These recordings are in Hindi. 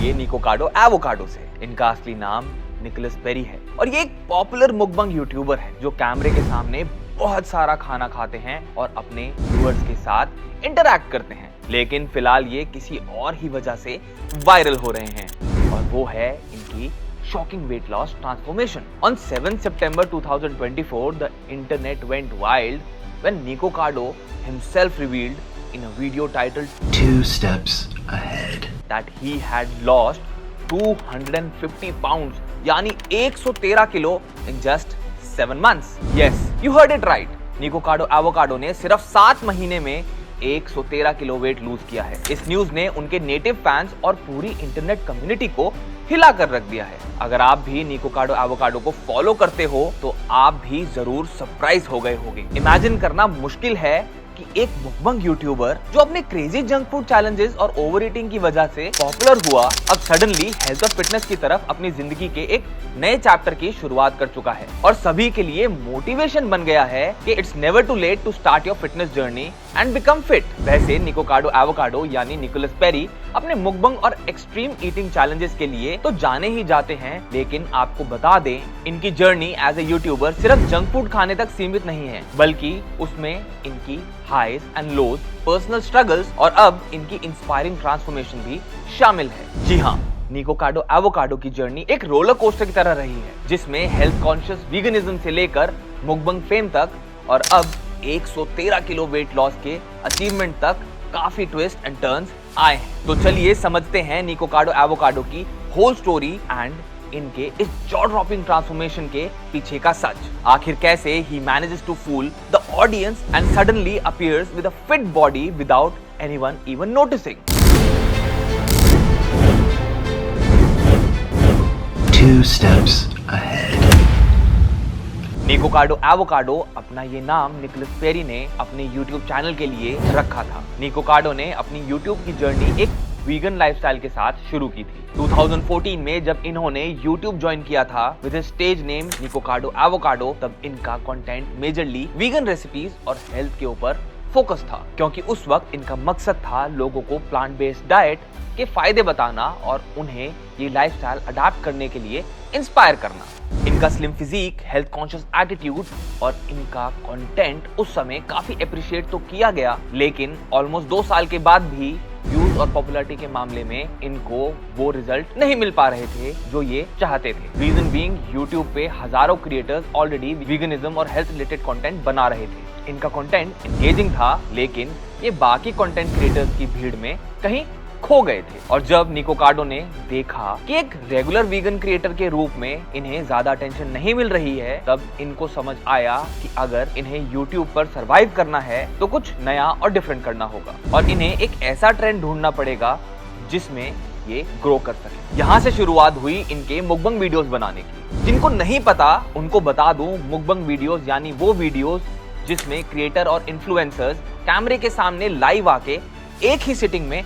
चलिए निकोकाडो एवोकाडो से। इनका असली नाम निकोलस पेरी है और ये एक पॉपुलर मुकबंग यूट्यूबर है जो कैमरे के सामने बहुत सारा खाना खाते हैं और अपने व्यूअर्स के साथ इंटरैक्ट करते हैं। लेकिन फिलहाल ये किसी और ही वजह से वायरल हो रहे हैं और वो है इनकी shocking weight loss transformation. On 7 September 2024, the internet went wild when Nicocardo himself revealed in a video titled 2 Steps Ahead that he had lost 250 pounds, यानी 113 kilo in just 7 months. Yes, you heard it right. Nikocado Avocado ने सिर्फ 7 महीने में 113 किलो वेट लूज किया है। इस न्यूज ने उनके नेटिव फैंस और पूरी इंटरनेट कम्युनिटी को हिला कर रख दिया है। अगर आप भी निकोकाडो एवोकाडो को फॉलो करते हो तो आप भी जरूर सरप्राइज हो गए होंगे। इमेजिन करना मुश्किल है कि एक मुकबंग यूट्यूबर जो अपने क्रेजी जंक फूड चैलेंजेस और ओवर ईटिंग की वजह से पॉपुलर हुआ, अब सडनली हेल्थ और फिटनेस की तरफ अपनी जिंदगी के एक नए चैप्टर की शुरुआत कर चुका है और सभी के लिए मोटिवेशन बन गया है कि it's never too late to start your fitness journey and become fit. वैसे निकोकाडो एवोकाडो यानी निकोलस पेरी अपने मुकबंग और एक्सट्रीम ईटिंग चैलेंजेस के लिए तो जाने ही जाते हैं, लेकिन आपको बता दें इनकी जर्नी एज ए यूट्यूबर सिर्फ जंक फूड खाने तक सीमित नहीं है, बल्कि उसमें इनकी highs and lows, personal struggles और अब इनकी इंस्पायरिंग ट्रांसफॉर्मेशन भी शामिल है। जी हाँ, निकोकाडो एवोकाडो की जर्नी एक रोलर कोस्टर की तरह रही है जिसमें हेल्थ कॉन्शियस वीगनिज्म से लेकर मुकबंग फेम तक और अब 113 किलो वेट लॉस के अचीवमेंट तक काफी ट्विस्ट एंड टर्न्स आए हैं। तो चलिए समझते हैं निकोकाडो एवोकाडो की होल स्टोरी एंड इनके इस जॉ ड्रॉपिंग ट्रांसफॉर्मेशन के पीछे का सच। आखिर कैसे ही manages to fool the audience and suddenly appears with a fit body without anyone even noticing. 2 Steps Ahead Nikocado Avocado अपना ये नाम निकोलस पेरी ने अपने YouTube चैनल के लिए रखा था। निकोकाडो ने अपनी YouTube की जर्नी एक वीगन लाइफस्टाइल के साथ शुरू की थी। 2014 में जब इन्होंने YouTube ज्वाइन किया था विद स्टेज नेम निकोकाडो एवोकाडो, तब इनका कंटेंट मेजरली वीगन रेसिपीज और हेल्थ के ऊपर फोकस था, क्योंकि उस वक्त इनका मकसद था लोगों को प्लांट बेस्ड डाइट के फायदे बताना और उन्हें ये लाइफस्टाइल अडॉप्ट करने के लिए इंस्पायर करना। इनका slim physique, health conscious attitude और इनका कंटेंट उस समय काफी अप्रिशिएट तो किया गया, लेकिन ऑलमोस्ट 2 साल के बाद भी व्यूज और पॉपुलैरिटी के मामले में इनको वो रिजल्ट नहीं मिल पा रहे थे जो ये चाहते थे। रीजन बीइंग यूट्यूब पे हजारों क्रिएटर्स ऑलरेडी वीगनिज्म और हेल्थ रिलेटेड कंटेंट बना रहे थे। इनका कंटेंट एंगेजिंग था, लेकिन ये बाकी कंटेंट क्रिएटर्स की भीड़ में कहीं खो गए थे। और जब निकोकाडो ने देखा कि एक रेगुलर वीगन क्रिएटर के रूप में इन्हें ज्यादा अटेंशन नहीं मिल रही है, तब इनको समझ आया कि अगर इन्हें YouTube पर सरवाइव करना है तो कुछ नया और डिफरेंट करना होगा और इन्हें एक ऐसा ट्रेंड ढूंढना पड़ेगा जिसमें ये ग्रो कर सके। यहाँ से शुरुआत हुई इनके मुकबंग वीडियोस बनाने की। जिनको नहीं पता उनको बता दूं, मुकबंग वीडियोस यानी वो वीडियोस जिसमें क्रिएटर और इन्फ्लुएंसर्स कैमरे के सामने लाइव आके एक ही सिटिंग में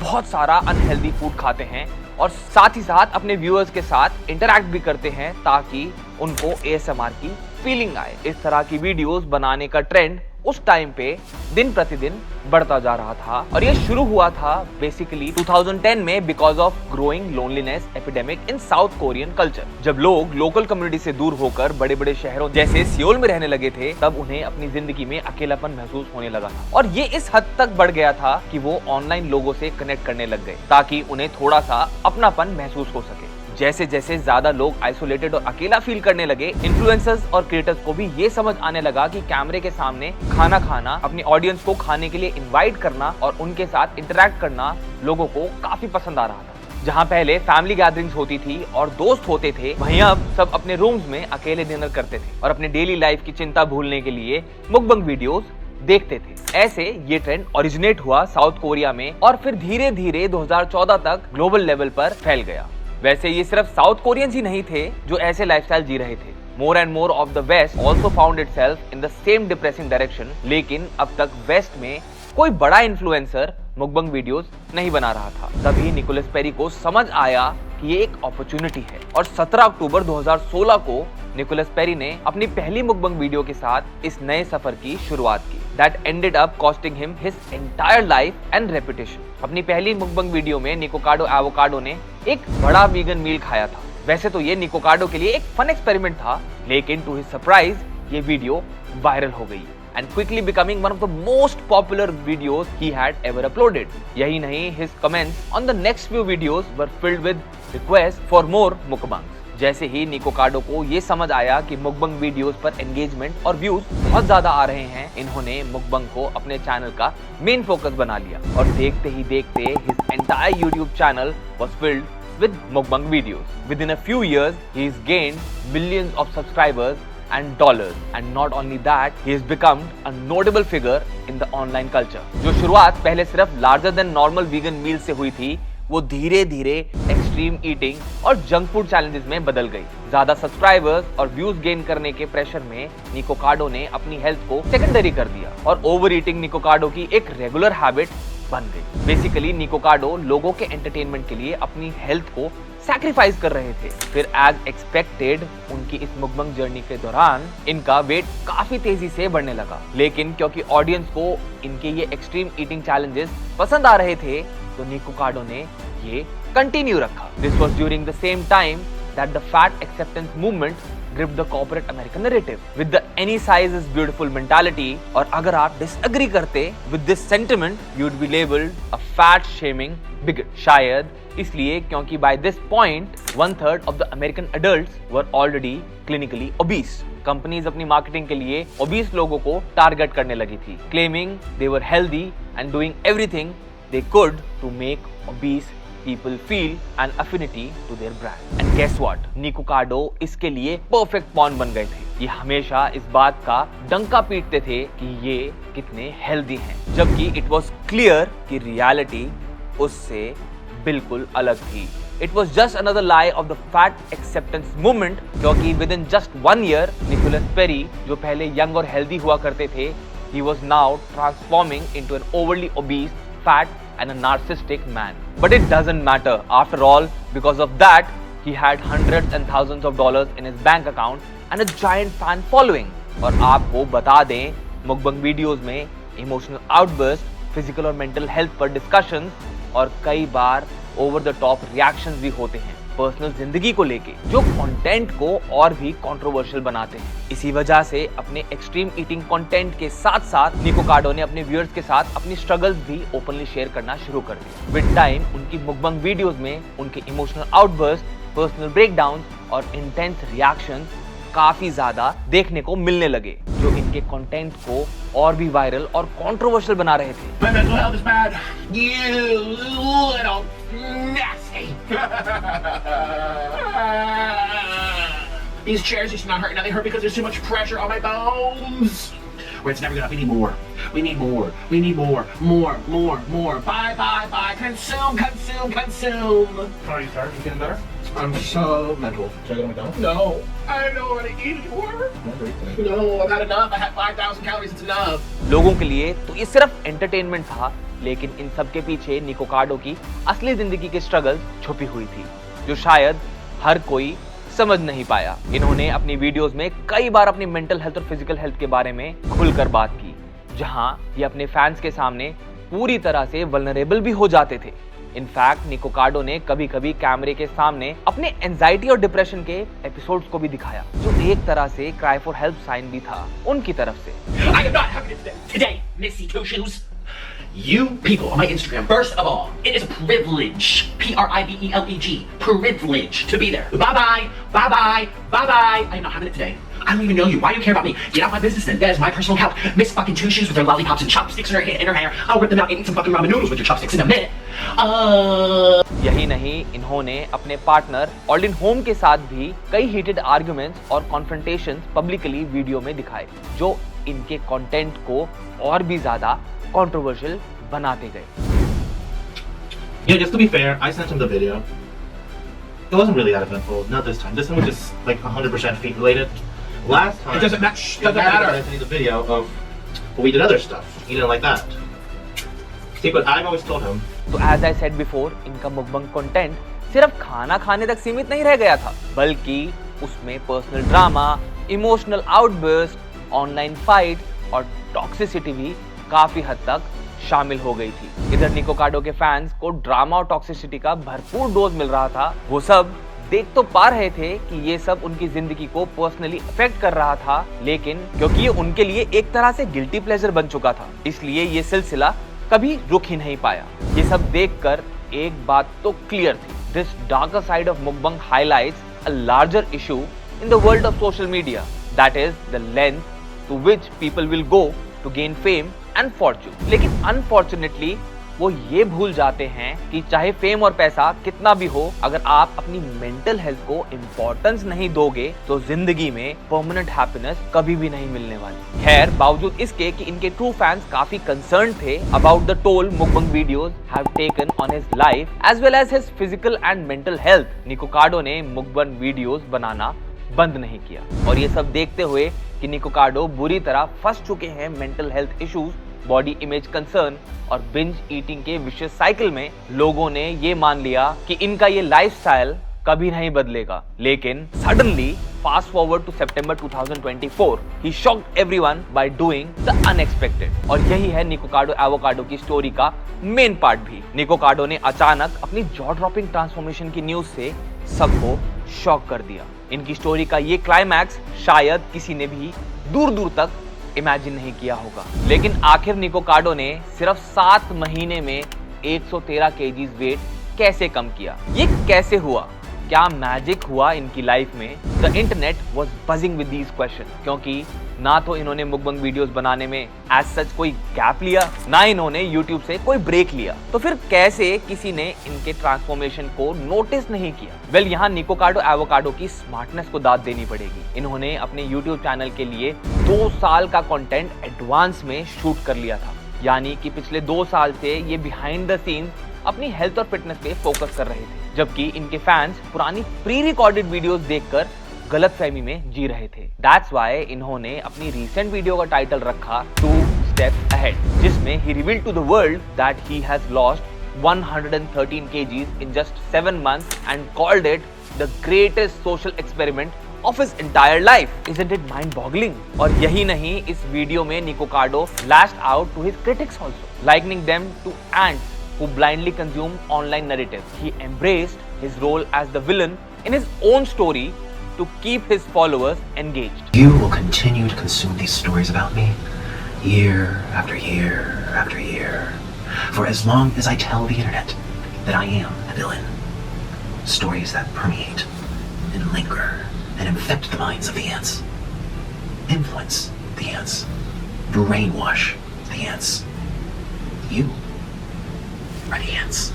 बहुत सारा अनहेल्दी फूड खाते हैं और साथ ही साथ अपने व्यूअर्स के साथ इंटरैक्ट भी करते हैं ताकि उनको ASMR की फीलिंग आए। इस तरह की वीडियोस बनाने का ट्रेंड उस टाइम पे दिन प्रतिदिन बढ़ता जा रहा था और ये शुरू हुआ था बेसिकली 2010 में because of growing loneliness epidemic in south Korean culture. जब लोग लोकल कम्युनिटी से दूर होकर बड़े बड़े शहरों जैसे सियोल में रहने लगे थे, तब उन्हें अपनी जिंदगी में अकेलापन महसूस होने लगा था और ये इस हद तक बढ़ गया था कि वो ऑनलाइन लोगों से कनेक्ट करने लग गए ताकि उन्हें थोड़ा सा अपनापन महसूस हो सके। जैसे जैसे ज्यादा लोग आइसोलेटेड और अकेला फील करने लगे, इन्फ्लुएंसर्स और क्रिएटर्स को भी ये समझ आने लगा कि कैमरे के सामने खाना खाना, अपनी ऑडियंस को खाने के लिए इनवाइट करना और उनके साथ इंटरैक्ट करना लोगों को काफी पसंद आ रहा था। जहां पहले फैमिली गैदरिंग्स होती थी और दोस्त होते थे, वहीं अब सब अपने रूम्स में अकेले डिनर करते थे और अपने डेली लाइफ की चिंता भूलने के लिए मुकबंग वीडियोस देखते थे। ऐसे ये ट्रेंड ओरिजिनेट हुआ साउथ कोरिया में और फिर धीरे धीरे 2014 तक ग्लोबल लेवल पर फैल गया। वैसे ये सिर्फ साउथ कोरियंस ही नहीं थे जो ऐसे लाइफस्टाइल जी रहे थे। More and more of the west also found itself in the same depressing direction, लेकिन अब तक वेस्ट में कोई बड़ा इन्फ्लुएंसर मुकबंग वीडियोस नहीं बना रहा था। तभी निकोलस पेरी को समझ आया कि ये एक अपॉर्चुनिटी है और 17 अक्टूबर 2016 को निकोलस पेरी ने अपनी पहली मुकबंग वीडियो के साथ इस नए सफर की शुरुआत की। That ended up costing him his entire life and reputation। अपनी पहली मुकबंग वीडियो में निकोकाडो एवोकाडो ने एक बड़ा वीगन मील खाया था। वैसे तो ये निकोकाडो के लिए एक फन एक्सपेरिमेंट था, लेकिन टू हिज सरप्राइज ये वीडियो वायरल हो गई and quickly becoming one of the most popular videos he had ever uploaded। यही नहीं, his comments on the next few videos were filled with requests for more mukbangs। जैसे ही निकोकाडो को ये समझ आया कि मुकबंग वीडियोस पर एंगेजमेंट और व्यूज बहुत ज्यादा आ रहे हैं, इन्होंने मुकबंग को अपने चैनल का मेन फोकस बना लिया और देखते ही देखते his entire YouTube channel was filled with mukbang videos। Within a few years, he's gained millions of subscribers and dollars, and not only that, he has become a notable figure in the online culture। जो शुरुआत पहले सिर्फ larger than normal vegan meal से हुई थी, वो धीरे धीरे एक्सट्रीम ईटिंग और जंक फूड चैलेंजेस में बदल गई। ज्यादा सब्सक्राइबर्स और व्यूज गेन करने के प्रेशर में निकोकाडो ने अपनी हेल्थ को सेकेंडरी कर दिया और ओवर ईटिंग निकोकाडो की एक रेगुलर हैबिट बन गई। बेसिकली निकोकाडो लोगों के एंटरटेनमेंट के लिए अपनी हेल्थ को सैक्रिफाइस कर रहे थे। फिर एज एक्सपेक्टेड उनकी इस मुकबंग जर्नी के दौरान इनका वेट काफी तेजी से बढ़ने लगा, लेकिन क्योंकि ऑडियंस को इनके ये एक्सट्रीम ईटिंग चैलेंजेस पसंद आ रहे थे, तो निकोकाडो ने ये कंटिन्यू रखा। This was during the same time that the fat acceptance movement gripped the corporate American narrative with the any size is beautiful mentality। और अगर आप disagree करते with this sentiment, you'd be labeled a fat shaming bigot। शायद इसलिए क्योंकि by this point 1/3 of the American adults were already clinically obese। Companies अपनी मार्केटिंग के लिए obese लोगों को टारगेट करने लगी थी, claiming they were healthy and doing everything they could to make obese people feel an affinity to their brand। And guess what? निकोकाडो इसके लिए परफेक्ट पॉन बन गए थे। ये हमेशा इस बात का डंका पीटते थे कि ये कितने हेल्दी हैं, जबकि इट वाज क्लियर कि रियलिटी उससे बिल्कुल अलग थी। It was just another lie of the fat acceptance movement, क्योंकि within just 1 year, Nicholas Perry जो पहले यंग और हेल्दी हुआ करते थे, he was now transforming into an overly obese, fat and a narcissistic man। But it doesn't matter after all, because of that he had hundreds and thousands of dollars in his bank account and a giant fan following। और आपको बता दें, मुकबंग वीडियोस में इमोशनल आउटबर्स्ट, फिजिकल और मेंटल हेल्थ पर डिस्कशंस और कई बार ओवर द टॉप रिएक्शंस भी होते हैं पर्सनल जिंदगी को लेके, जो कंटेंट को और भी कंट्रोवर्शियल बनाते हैं। इसी वजह से अपने एक्सट्रीम ईटिंग कंटेंट के साथ साथ निकोकाडो ने अपने व्यूअर्स के साथ अपनी स्ट्रगल्स भी ओपनली शेयर करना शुरू कर दिया। विद टाइम उनकी मुकबंग वीडियोस में उनके इमोशनल आउटबर्स्ट, पर्सनल ब्रेकडाउन्स और इंटेंस रिएक्शंस काफी ज्यादा देखने को मिलने लगे, जो इनके कंटेंट को और भी वायरल और कंट्रोवर्शियल बना रहे थे। My mental health is bad. You little nasty. These chairs used to not hurt. Now they hurt because there's too much pressure on my bones. Where it's never good enough. We need more. We need more. We need more. More. Bye. Consume. How are you, sir? You feeling better? I'm so mental. Should I go to McDonald's? No. I don't want to eat anymore. No, I've had enough. I had 5,000 calories. It's enough. लोगों के लिए तो ये सिर्फ एंटरटेनमेंट था, लेकिन इन सब के पीछे निकोकाडो की असली जिंदगी की स्ट्रगल छुपी हुई थी, जो शायद हर कोई समझ नहीं पाया। इन्होंने अपनी वीडियोस में कई बार अपनी मेंटल हेल्थ और फिजिकल हेल्थ के बारे में खुलकर बात की, जहां ये अपने फैंस के सामने पूरी तरह से वल्नरेबल भी हो जाते थे। इनफैक्ट निकोकाडो ने कभी कभी कैमरे के सामने अपने एंजाइटी और डिप्रेशन के एपिसोड्स को भी दिखाया, जो एक तरह से क्राई फॉर हेल्प साइन भी था उनकी तरफ से। I am not having it today, Missy Two Shoes. You people on my Instagram, first of all, it is a privilege, Priveleg, privilege to be there. Bye-bye. I am not having it today. I don't even know you. Why do you care about me? Get out my business then. That is my personal account. Miss fucking Two Shoes with her lollipops and chopsticks in her hair. I'll rip them out and eat some fucking ramen noodles with your chopsticks in a minute. यही नहीं, इन्होंने अपने पार्टनर ऑल्डिन होम के साथ भी कई हीटेड आर्गुमेंट्स और कॉन्फ्रंटेशंस पब्लिकली वीडियो में दिखाए, जो इनके कंटेंट को और भी ज्यादा कंट्रोवर्शियल बनाते गए। Yeah, just to be fair, I sent him the video. It wasn't really that eventful. Not this time. This time was just like 100% feet related. Last time, It doesn't matter. I sent you the video of, well, we did other stuff. You didn't like that. See, but I've always told him. तो एज आई सेड बिफोर, इनका मुकबंग कंटेंट सिर्फ खाना खाने तक सीमित नहीं रह गया था, बल्कि उसमें personal drama, emotional outburst, online fight और टॉक्सिसिटी भी काफी हद तक शामिल हो गई थी। इधर निको कार्डो के फैंस को ड्रामा और टॉक्सिसिटी का भरपूर डोज मिल रहा था। वो सब देख तो पा रहे थे कि ये सब उनकी जिंदगी को पर्सनली अफेक्ट कर रहा था, लेकिन क्योंकि ये उनके लिए एक तरह से गिल्टी प्लेजर बन चुका था, इसलिए ये सिलसिला कभी रुक ही नहीं पाया। ये सब देखकर एक बात तो क्लियर थी, this darker side of mukbang highlights a larger issue in the world of social media, that is the length to which people will go to gain fame and fortune. लेकिन अनफॉर्चुनेटली वो ये भूल जाते हैं कि चाहे फेम और पैसा कितना भी हो, अगर आप अपनी मेंटल हेल्थ को इम्पोर्टेंस नहीं दोगे तो जिंदगी में परमानेंट हैप्पीनेस कभी भी नहीं मिलने वाली। खैर, बावजूद इसके कि इनके ट्रू फैंस काफी कंसर्न थे about the toll mukbang videos have taken on his life as well as his physical and mental health, Nikocado ने मुकबंग वीडियोस बनाना बंद नहीं किया। और ये सब देखते हुए कि निको कार्डो बुरी तरह फंस चुके हैं mental health issues, body image concern और बिंज ईटिंग के विशियस साइकिल में, लोगों ने ये मान लिया कि इनका ये लाइफस्टाइल कभी नहीं बदलेगा। लेकिन सडनली फास्ट फॉरवर्ड टू सितंबर 2024, he shocked everyone by doing the unexpected. और यही है निको कार्डो एवोकाडो की स्टोरी का मेन पार्ट भी। निको कार्डो ने अचानक अपनी जॉ ड्रॉपिंग ट्रांसफॉर्मेशन की न्यूज से सबको शॉक कर दिया। इनकी स्टोरी का ये क्लाइमैक्स शायद किसी ने भी दूर दूर तक इमेजिन नहीं किया होगा। लेकिन आखिर निको कार्डो ने सिर्फ 7 महीने में 113 केजीज वेट कैसे कम किया? ये कैसे हुआ? क्या मैजिक हुआ इनकी लाइफ में? The internet was buzzing with these question, क्योंकि ना तो इन्होंने मुकबंग वीडियोस बनाने में एज सच कोई गैप लिया, ना इन्होंने यूट्यूब से कोई ब्रेक लिया, तो फिर कैसे किसी ने इनके ट्रांसफॉर्मेशन को नोटिस नहीं किया? वेल, यहाँ निको कार्डो एवोकाडो की स्मार्टनेस को दाद देनी पड़ेगी। इन्होंने अपने यूट्यूब चैनल के लिए 2 साल का कंटेंट एडवांस में शूट कर लिया था, यानी कि पिछले 2 साल से ये बिहाइंड द सीन्स अपनी हेल्थ और फिटनेस पे फोकस कर रहे थे, जबकि इनके फैंस पुरानी प्री रिकॉर्डेड वीडियोस देखकर गलतफहमी में जी रहे थे। दैट्स व्हाई इन्होंने अपनी रीसेंट वीडियो का टाइटल रखा 2 स्टेप्स अहेड, जिसमें ही revealed to the world that he has lost 113 kgs in just 7 months and called it the greatest social experiment of his entire life. Isn't it mind-boggling? और यही नहीं, इस वीडियो में निको कार्डो lashed out to his critics also, likening them to ants who blindly consume online narratives. He embraced his role as the villain in his own story to keep his followers engaged. You will continue to consume these stories about me year after year after year, for as long as I tell the internet that I am the villain. Stories that permeate and linger and infect the minds of the ants, influence the ants, brainwash the ants. You are the ants.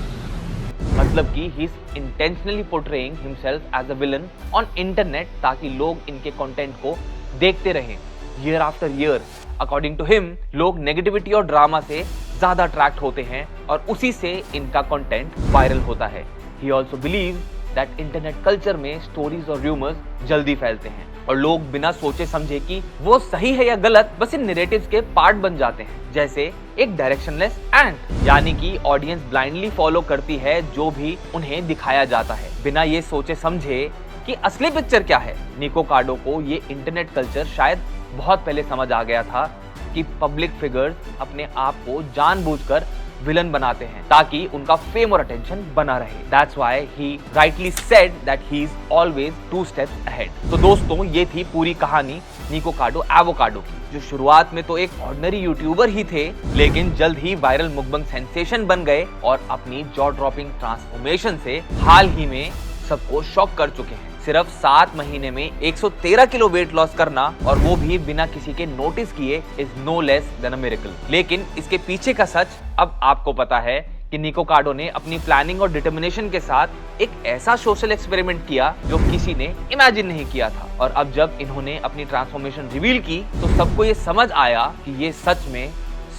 मतलब कि he is intentionally portraying himself as a villain on internet ताकि लोग इनके कंटेंट को देखते रहें year after year. According to him, लोग नेगेटिविटी और ड्रामा से ज्यादा अट्रैक्ट होते हैं और उसी से इनका कंटेंट वायरल होता है। He also believes that internet culture में स्टोरीज और रूमर्स जल्दी फैलते हैं और लोग बिना सोचे समझे कि वो सही है या गलत बस इन नैरेटिव्स के पार्ट बन जाते हैं, जैसे एक डायरेक्शनलेस एंट, यानी कि ऑडियंस ब्लाइंडली फॉलो करती है जो भी उन्हें दिखाया जाता है, बिना ये सोचे समझे कि असली पिक्चर क्या है। निको कार्डो को ये इंटरनेट कल्चर शायद बहुत पहले समझ आ गया था कि पब्लिक फिगर्स अपने आप को जानबूझकर विलन बनाते हैं ताकि उनका फेम और अटेंशन बना रहे। That's why he rightly said that he is always 2 steps ahead. तो दोस्तों, ये थी पूरी कहानी निको कार्डो एवोकाडो की, जो शुरुआत में तो एक ऑर्डिनरी यूट्यूबर ही थे, लेकिन जल्द ही वायरल मुकबंग सेंसेशन बन गए और अपनी जॉ ड्रॉपिंग ट्रांसफॉर्मेशन से हाल ही में सबको शॉक कर चुके हैं। सिर्फ 7 महीने में 113 किलो वेट लॉस करना, और वो भी बिना किसी के नोटिस किए, is no less than a miracle. लेकिन इसके पीछे का सच अब आपको पता है कि निको कार्डो ने अपनी प्लानिंग और डिटर्मिनेशन के साथ एक ऐसा सोशल एक्सपेरिमेंट किया जो किसी ने इमेजिन नहीं किया था। और अब जब इन्होंने अपनी ट्रांसफॉर्मेशन रिवील की तो सबको ये समझ आया कि ये सच में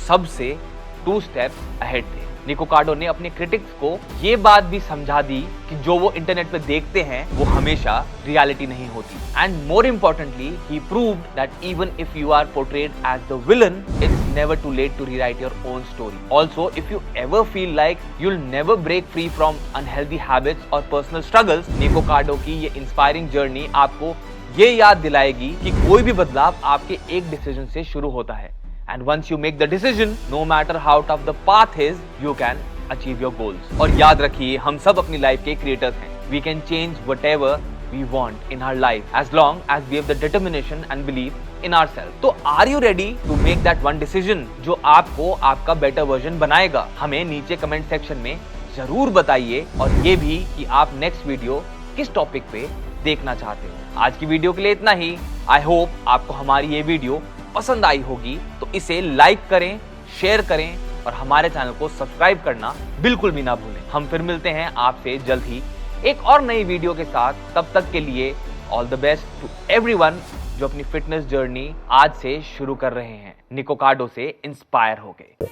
सबसे 2 स्टेप्स अहेड थे। निको कार्डो ने अपने क्रिटिक्स को ये बात भी समझा दी कि जो वो इंटरनेट पे देखते हैं वो हमेशा रियलिटी नहीं होती। And more importantly he proved that even if you are portrayed as the villain, it is never too late to rewrite your own story. Also if you ever feel like you'll never break free from unhealthy habits or personal struggles, निको कार्डो की ये इंस्पायरिंग जर्नी आपको ये याद दिलाएगी कि कोई भी बदलाव आपके एक डिसीजन से शुरू होता है। And once you make the decision, no matter how tough the path is, you can achieve your goals. और याद रखिए, हम सब अपनी लाइफ के क्रिएटर्स हैं। We can change whatever we want in our life as long as we have the determination and belief in ourselves. तो are you ready to make that one decision जो आपको आपका better version बनाएगा? हमें नीचे कमेंट सेक्शन में जरूर बताइए और ये भी कि आप नेक्स्ट वीडियो किस टॉपिक पे देखना चाहते हो। आज की वीडियो के लिए इतना ही। आई होप आपको हमारी ये वीडियो पसंद आई होगी, तो इसे लाइक करें, शेयर करें और हमारे चैनल को सब्सक्राइब करना बिल्कुल भी ना भूलें। हम फिर मिलते हैं आपसे जल्द ही एक और नई वीडियो के साथ। तब तक के लिए all the best to everyone जो अपनी फिटनेस जर्नी आज से शुरू कर रहे हैं, निको कार्डो से इंस्पायर हो गए।